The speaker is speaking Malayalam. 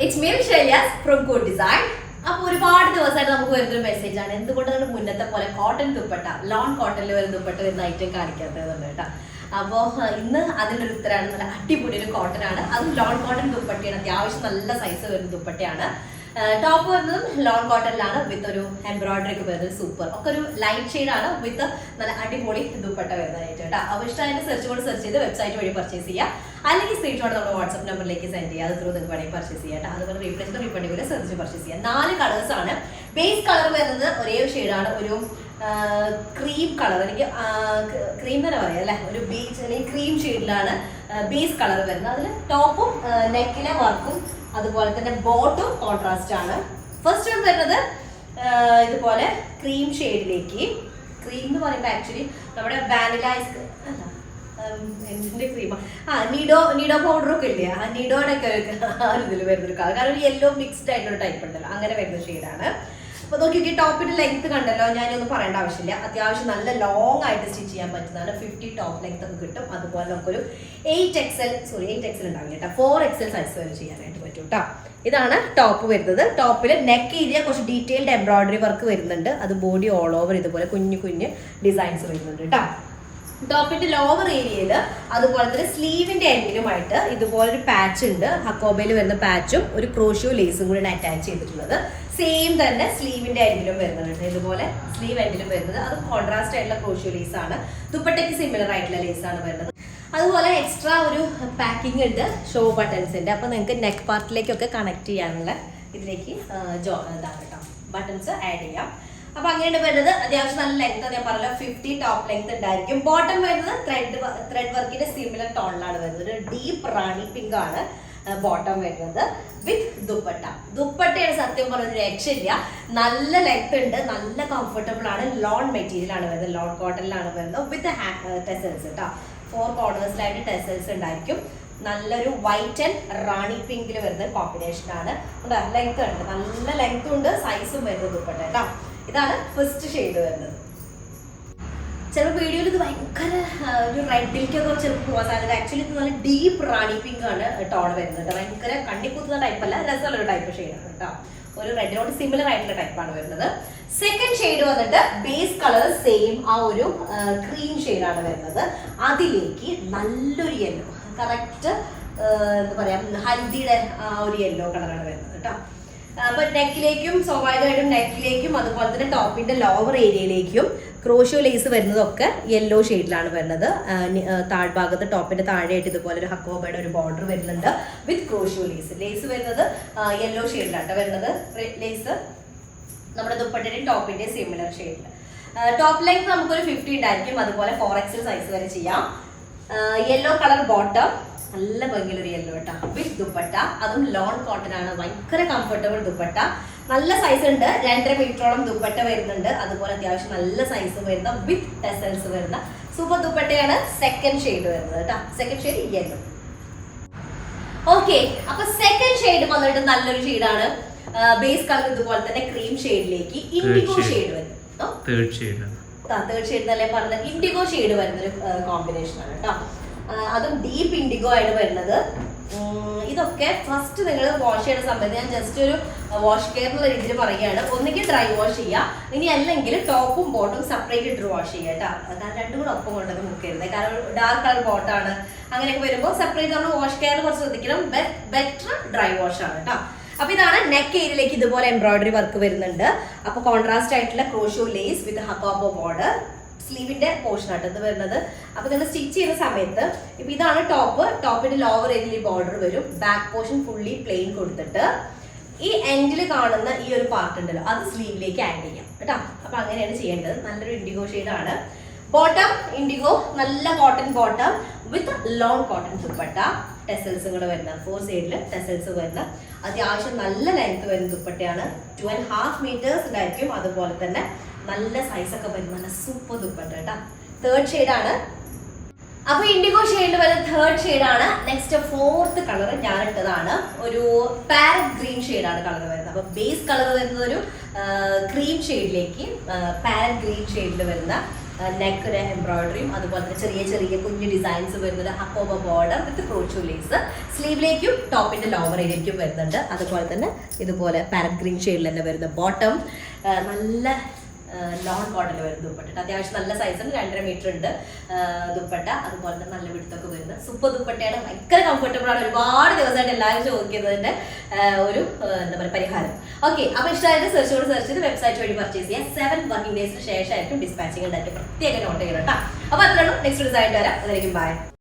It's me, Shailyas from Good Design. അപ്പോൾ ഒരുപാട് ദിവസമായിട്ട് നമുക്ക് വരുന്നൊരു മെസ്സേജ് ആണ് എന്തുകൊണ്ടാണ് മുന്നത്തെ പോലെ കോട്ടൺ ദുപ്പട്ട ലോൺ കോട്ടണിൽ വരുന്ന ദുപ്പട്ട വരുന്ന ഐറ്റം കാണിക്കാത്തതെന്ന് കേട്ടോ. അപ്പോൾ ഇന്ന് അതിൻ്റെ ഒരു ഉത്തരമാണ്. നല്ല അടിപൊളി ഒരു കോട്ടൺ ആണ്, അതും ലോൺ കോട്ടൺ ദുപ്പട്ടയാണ്. അത്യാവശ്യം നല്ല സൈസ് വരുന്ന ദുപ്പട്ടയാണ്. ടോപ്പ് വരുന്നതും ലോൺ കോട്ടണിലാണ് വിത്ത് ഒരു എംബ്രോയിഡറി ഒക്കെ വരുന്നത്. സൂപ്പർ ഒക്കെ ഒരു ലൈറ്റ് ഷെയ്ഡാണ് വിത്ത് നല്ല അടിപൊളി ദുപ്പട്ട വരുന്നതായിട്ട് കേട്ടോ. അപ്പോൾ ഇഷ്ടമായിട്ട് സെർച്ച് ചെയ്ത് വെബ്സൈറ്റ് വഴി പർച്ചേസ് ചെയ്യുക, അല്ലെങ്കിൽ സ്ക്രീൻഷോട്ട് നമ്മുടെ വാട്സ്ആപ്പ് നമ്പറിലേക്ക് സെൻഡ് ചെയ്യുക. അത് ത്രൂ നിങ്ങൾക്ക് വേണമെങ്കിൽ പർച്ചേസ് ചെയ്യാം കേട്ടോ. അതുപോലെ റീപ്ലേസ്മെന്റ് സെർച്ച് പർച്ചേസ് ചെയ്യാം. 4 കളേഴ്സ് ആണ്. ബേസ് കളർ വരുന്നത് ഒരേ ഷെയ്ഡാണ്, ഒരു ക്രീം കളർ, എനിക്ക് ക്രീം തന്നെ പറയാം അല്ലെ, ഒരു ബീച്ച് അല്ലെങ്കിൽ ക്രീം ഷെയ്ഡിലാണ് ബേസ് കളർ വരുന്നത്. അതിൽ ടോപ്പും നെക്കിലെ വർക്കും അതുപോലെ തന്നെ ബോട്ടും കോൺട്രാസ്റ്റ് ആണ്. ഫസ്റ്റ് വൺ വരുന്നത് ഇതുപോലെ ക്രീം ഷെയ്ഡിലേക്ക്. ക്രീം എന്ന് പറയുമ്പോൾ ആക്ച്വലി നമ്മുടെ വാനില ഐസ്ക്രീം എന്തിന്റെ ക്രീമാ, നീഡോ പൗഡർ ഒക്കെ ഇല്ലേ, ആ നീഡോയുടെ ഒക്കെ ഇതിൽ വരുന്നൊരു കളർ. കാരണം ഒരു യെല്ലോ മിക്സ്ഡ് ആയിട്ടൊരു ടൈപ്പ് ഉണ്ടല്ലോ, അങ്ങനെ വരുന്ന ഷെയ്ഡാണ്. അപ്പോൾ നോക്കി ടോപ്പിന്റെ ലെങ്ത് കണ്ടല്ലോ, ഞാനൊന്നും പറയേണ്ട ആവശ്യമില്ല. അത്യാവശ്യം നല്ല ലോങ് ആയിട്ട് സ്റ്റിച്ച് ചെയ്യാൻ പറ്റുന്നതാണ്. 50 ടോപ്പ് ലെങ്ത് ഒക്കെ കിട്ടും. അതുപോലെ നമുക്കൊരു 8 XL ഉണ്ടാവില്ല കേട്ടോ, 4 XL സൈസ് വരെ ചെയ്യാനായിട്ട് പറ്റും കേട്ടോ. ഇതാണ് ടോപ്പ് വരുന്നത്. ടോപ്പിൽ നെക്ക് ഏരിയ കുറച്ച് ഡീറ്റെയിൽഡ് എംബ്രോയിഡറി വർക്ക് വരുന്നുണ്ട്. അത് ബോഡി ഓൾ ഓവർ ഇതുപോലെ കുഞ്ഞു ഡിസൈൻസ് വരുന്നുണ്ട് കേട്ടോ. ടോപ്പിന്റെ ലോവർ ഏരിയയിൽ അതുപോലെ തന്നെ സ്ലീവിന്റെ എൻഡിലുമായിട്ട് ഇതുപോലെ ഒരു പാച്ച് ഉണ്ട്. ഹക്കോബയിൽ വരുന്ന പാച്ചും ഒരു ക്രോഷ്യോ ലേസും കൂടി അറ്റാച്ച് ചെയ്തിട്ടുള്ളത്. സെയിം തന്നെ സ്ലീവിന്റെ എൻഡിലും വരുന്നുണ്ട്. ഇതുപോലെ സ്ലീവ് എൻഡിലും വരുന്നത് അത് കോൺട്രാസ്റ്റ് ആയിട്ടുള്ള ക്രോഷ്യോ ലേസ് ആണ്. ദുപ്പട്ടയ്ക്ക് സിമിലർ ആയിട്ടുള്ള ലേസ് ആണ് വരുന്നത്. അതുപോലെ എക്സ്ട്രാ ഒരു പാക്കിംഗ് ഉണ്ട് ഷോ ബട്ടൺസിന്റെ. അപ്പൊ നിങ്ങൾക്ക് നെക്ക് പാർട്ടിലേക്കൊക്കെ കണക്ട് ചെയ്യാനുള്ള ഇതിലേക്ക് ഇതാണ് കേട്ടോ, ബട്ടൺസ് ആഡ് ചെയ്യാം. അപ്പൊ അങ്ങനെയാണ് വരുന്നത്. അത്യാവശ്യം നല്ല ലെങ്ത്, ഞാൻ പറഞ്ഞ 50 ടോപ്പ് ലെങ്ത് ഉണ്ടായിരിക്കും. ബോട്ടം വരുന്നത് ത്രെഡ് വർക്കിന്റെ സിമിലർ ടോണിലാണ് വരുന്നത്. ഒരു ഡീപ്പ് റാണി പിങ്ക് ആണ് ബോട്ടം വരുന്നത് വിത്ത് ദുപ്പട്ട. ദുപ്പട്ടയാണ് സത്യം പറഞ്ഞൊരു രക്ഷയില്ല. നല്ല ലെങ്ത് ഉണ്ട്, നല്ല കംഫർട്ടബിൾ ആണ്. ലോൺ മെറ്റീരിയൽ ആണ് വരുന്നത്, ലോൺ കോട്ടണിലാണ് വരുന്നത് വിത്ത് ടെസൽസ് കേട്ടോ. 4 കോർണേഴ്സിലായിട്ട് ടെസൽസ് ഉണ്ടായിരിക്കും. നല്ലൊരു വൈറ്റ് ആൻഡ് റാണി പിങ്കിൽ വരുന്ന കോമ്പിനേഷൻ ആണ്. ലെങ്ത് ഉണ്ട്, നല്ല ലെങ്ത്തും ഉണ്ട്, സൈസും വരുന്നത് ദുപ്പട്ട കേട്ടോ. ഇതാണ് ഫസ്റ്റ് ഷെയ്ഡ് വരുന്നത്. ചിലപ്പോൾ വീഡിയോയിൽ ഇത് ഭയങ്കര ഒരു റെഡിലേക്കൊക്കെ ചിലപ്പോൾ പോകാൻ സാധ്യത. ആക്ച്വലി ഇത് നല്ല ഡീപ്പ് റാണി പിങ്ക് ആണ് ടോൺ വരുന്നത്. ഭയങ്കര കണ്ണിക്കുത്തുന്ന ടൈപ്പല്ല, രസമുള്ള ടൈപ്പ് ഷെയ്ഡാണ് കേട്ടോ. ഒരു റെഡിനോട് സിമിലർ ആയിട്ടുള്ള ടൈപ്പാണ് വരുന്നത്. സെക്കൻഡ് ഷെയ്ഡ് വന്നിട്ട് ബേസ് കളർ സെയിം ആ ഒരു ക്രീം ഷെയ്ഡാണ് വരുന്നത്. അതിലേക്ക് നല്ലൊരു യെല്ലോ, കറക്റ്റ് എന്താ പറയാ, ഹൽദിയുടെ ആ ഒരു യെല്ലോ കളറാണ് വരുന്നത് കേട്ടോ. അപ്പൊ നെക്കിലേക്കും സ്വാഭാവികമായിട്ടും നെക്കിലേക്കും അതുപോലെ തന്നെ ടോപ്പിന്റെ ലോവർ ഏരിയയിലേക്കും ക്രോഷ്യോ ലേസ് വരുന്നതൊക്കെ യെല്ലോ ഷെയ്ഡിലാണ് വരുന്നത്. താഴ്ഭാഗത്ത് ടോപ്പിന്റെ താഴെയായിട്ട് ഇതുപോലെ ഒരു ഹക്കോബയുടെ ഒരു ബോർഡർ വരുന്നുണ്ട് വിത്ത് ക്രോഷ്യോ ലേസ് വരുന്നത് യെല്ലോ ഷെയ്ഡിലാണ് വരുന്നത്. ലേസ് നമ്മുടെ ദുപ്പട്ടയുടെയും ടോപ്പിന്റെയും സിമിലർ ഷെയ്ഡിൽ. ടോപ്പ് ലെങ്ത് നമുക്കൊരു 50 ഉണ്ടായിരിക്കും. അതുപോലെ 4 XL സൈസ് വരെ ചെയ്യാം. യെല്ലോ കളർ ബോട്ടം, നല്ല ഭംഗിയുള്ളൊരു യെല്ലോ കേട്ടോ വിത്ത് ദുപ്പട്ട. അതും ലോൺ കോട്ടൺ ആണ്, ഭയങ്കര കംഫർട്ടബിൾ ദുപ്പട്ട. നല്ല സൈസ് ഉണ്ട്, 2.5 മീറ്ററോളം ദുപ്പട്ട വരുന്നുണ്ട്. അതുപോലെ അത്യാവശ്യം നല്ല സൈസ് വരുന്ന വിത്ത് ടെസൽസ് വരുന്ന സൂപ്പർ ദുപ്പട്ടയാണ് സെക്കൻഡ് ഷെയ്ഡ് വരുന്നത് കേട്ടോ. Second shade yellow. ഓക്കെ, അപ്പൊ സെക്കൻഡ് ഷെയ്ഡ് വന്നിട്ട് നല്ലൊരു ഷെയ്ഡാണ്. ബേസ് കളർ ഇതുപോലെ തന്നെ ക്രീം ഷെയ്ഡിലേക്ക് ഇൻഡിഗോ ഷെയ്ഡ് വരുന്നത്. തേർഡ് ഷെയ്ഡ് എന്നല്ലേ പറഞ്ഞത്, ഇൻഡിഗോ ഷെയ്ഡ് വരുന്നൊരു കോമ്പിനേഷൻ ആണ് കേട്ടോ. അതും ഡീപ്പ് ഇൻഡിഗോ ആയിട്ട് വരുന്നത്. ഇതൊക്കെ ഫസ്റ്റ് നിങ്ങൾ വാഷ് ചെയ്യുന്ന സമയത്ത് ഞാൻ ജസ്റ്റ് ഒരു വാഷ് കെയർ എന്നുള്ള രീതിയിൽ പറയുകയാണ്. ഒന്നുകിൽ ഡ്രൈ വാഷ് ചെയ്യുക, ഇനി അല്ലെങ്കിൽ ടോപ്പും ബോട്ടും സെപ്പറേറ്റ് ഇട്ട് വാഷ് ചെയ്യുക കേട്ടോ. കാരണം രണ്ടും കൂടെ ഒപ്പം കൊണ്ടൊക്കെ മുക്കരുത്. കാരണം ഡാർക്ക് കളർ ബോട്ടാണ്, അങ്ങനെയൊക്കെ വരുമ്പോൾ സെപ്പറേറ്റ് നമ്മൾ വാഷ് കെയർ കുറച്ച് ശ്രദ്ധിക്കണം. ബെറ്റർ ഡ്രൈ വാഷ് ആണ് കേട്ടോ. അപ്പൊ ഇതാണ് നെക്ക് ഏരിയയിലേക്ക് ഇതുപോലെ എംബ്രോയിഡറി വർക്ക് വരുന്നുണ്ട്. അപ്പൊ കോൺട്രാസ്റ്റ് ആയിട്ടുള്ള ക്രോഷ്യോ ലേസ് വിത്ത് ഹക്കോബോ ബോർഡർ. സ്ലീവിന്റെ പോർഷൻ ആയിട്ട് ഇത് വരുന്നത്. അപ്പൊ നിങ്ങൾ സ്റ്റിച്ച് ചെയ്യുന്ന സമയത്ത് ഇപ്പൊ ഇതാണ് ടോപ്പ്, ടോപ്പിന്റെ ലോവർ ഏരിയയിൽ ബോർഡർ വരും. ബാക്ക് പോർഷൻ ഫുള്ളി പ്ലെയിൻ കൊടുത്തിട്ട് ഈ എൻഡിൽ കാണുന്ന ഈ ഒരു പാർട്ട് ഉണ്ടല്ലോ അത് സ്ലീവിലേക്ക് ആഡ് ചെയ്യാം കേട്ടോ. അപ്പൊ അങ്ങനെയാണ് ചെയ്യേണ്ടത്. നല്ലൊരു ഇൻഡിഗോ ഷെയ്ഡാണ്. ബോട്ടം ഇൻഡിഗോ, നല്ല cotton bottom with long cotton dupatta. ടെസൽസും കൂടെ വരുന്ന 4 സൈഡിൽ ടെസൽസ് വരുന്ന അത്യാവശ്യം നല്ല ലെങ്ത് വരുന്ന ദുപ്പട്ടയാണ്. 2.5 മീറ്റേഴ്സ് ഉണ്ടായിരിക്കും. അതുപോലെ തന്നെ നല്ല സൈസൊക്കെ വരുന്ന നല്ല സൂപ്പർ ദുപ്പട്ട കേട്ടോ. തേർഡ് ഷെയ്ഡാണ്. അപ്പൊ ഇൻഡിഗോ ഷെയ്ഡിൽ വരുന്ന തേർഡ് ഷെയ്ഡാണ്. നെക്സ്റ്റ് ഫോർത്ത് കളർ ഞാൻ ഇട്ടതാണ്. ഒരു പാരറ്റ് ഗ്രീൻ ഷെയ്ഡാണ് കളർ വരുന്നത്. അപ്പൊ ബേസ് കളർ വരുന്നത് ഒരു ക്രീം ഷെയ്ഡിലേക്ക് പാരറ്റ് ഗ്രീൻ ഷെയ്ഡിൽ വരുന്ന നെക്കിന് എംബ്രോയിഡറിയും അതുപോലെ തന്നെ ചെറിയ ചെറിയ കുഞ്ഞു ഡിസൈൻസ് വരുന്നത് അക്കോബ ബോർഡർ വിത്ത് ക്രോച്ചോ ലേസ്, സ്ലീവിലേക്കും ടോപ്പിന്റെ ലോവർ ഏരിയയിലേക്കും വരുന്നുണ്ട്. അതുപോലെ തന്നെ ഇതുപോലെ പാരറ്റ് ഗ്രീൻ ഷെയ്ഡിൽ തന്നെ വരുന്ന ബോട്ടം, നല്ല ലോൺ കോട്ടൺ വരുന്ന ദുപ്പട്ട, അത്യാവശ്യം നല്ല സൈസിൽ 2.5 മീറ്റർ ഉണ്ട് ദുപ്പട്ട. അതുപോലെ തന്നെ നല്ല വിടുത്തൊക്കെ വരുന്നത് സൂപ്പർ ദുപ്പട്ടയാണ്. ഭയങ്കര കംഫർട്ടബിൾ ആണ്. ഒരുപാട് ദിവസമായിട്ട് എല്ലാവരും ചോദിക്കുന്നതിന്റെ ഒരു എന്താ പറയുക പരിഹാരം. ഓക്കെ, അപ്പൊ ഇഷ്ടമായിട്ട് സെർച്ച് ചെയ്ത് വെബ്സൈറ്റ് വഴി പർച്ചേസ് ചെയ്യാം. 7 വർക്കിംഗ് ഡേയ്സിന് ശേഷമായിരിക്കും ഡിസ്പാച്ചിങ് ഉണ്ടാക്കി, പ്രത്യേകം നോട്ട് ചെയ്യണം കേട്ടോ. അപ്പൊ അതിനുള്ള നെക്സ്റ്റ് ഡിസൈൻ വരാം. അതായിരിക്കും ബൈ.